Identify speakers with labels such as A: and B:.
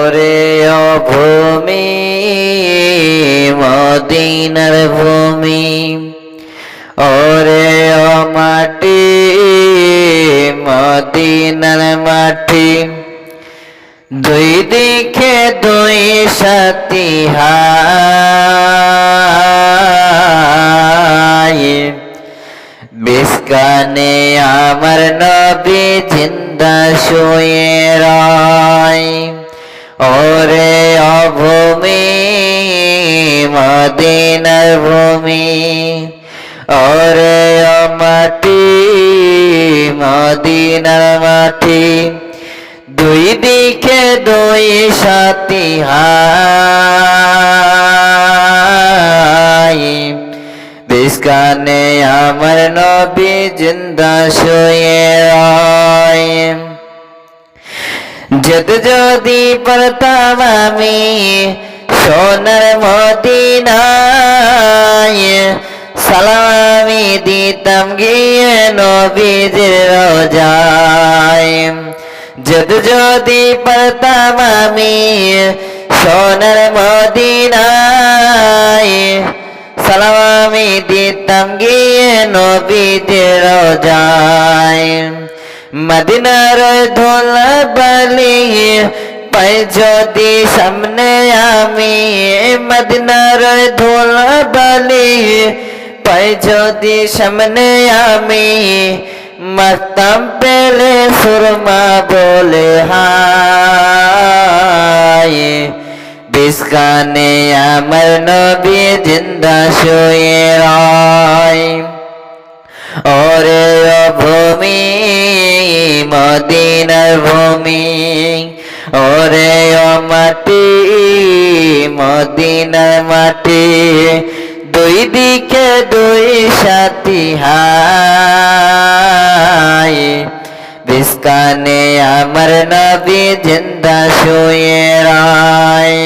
A: ওরে ও ভূমি মদিনার ভূমি, ওরে ও মাটি মদিনার মাটি, দুই দিকে দুই সাথী হায়, বিস্কানে আমার নবী জিন্দা শুয়ে রয়। ওরে ও ভূমি মদিনার ভূমি, ওরে ও মাটি মদিনার মাটি, দুই দিকে দুই সাথী হায়, বিস্কানে আমার নবী জিন্দা শুয়ে রয়। যেতে যদি পারতাম আমি সোনার মদিনায়, সালাম আমি দিতাম গিয়ে নবীজির রোজায়। যেতে যদি পারতাম আমি সোনার মদিনায়, সালাম আমি দিতাম গিয়ে নবীজির রোজায়। মদিনার ধুলা বালি পাই যদি সামনে আমি, মদিনার ধুলা বালি পাই যদি সামনে আমি, মারতাম পেলে সুরমা বলে হায়, বিস্কানে আমার নবী জিন্দা শুয়ে রয়। ওরে ও ভূমি মদিনার ভূমি, ওরে ও মাটি মদিনার মাটি, দুই দিকে দুই সাথী হায়, বিস্কানে আমার নবী জিন্দা শুয়ে রয়।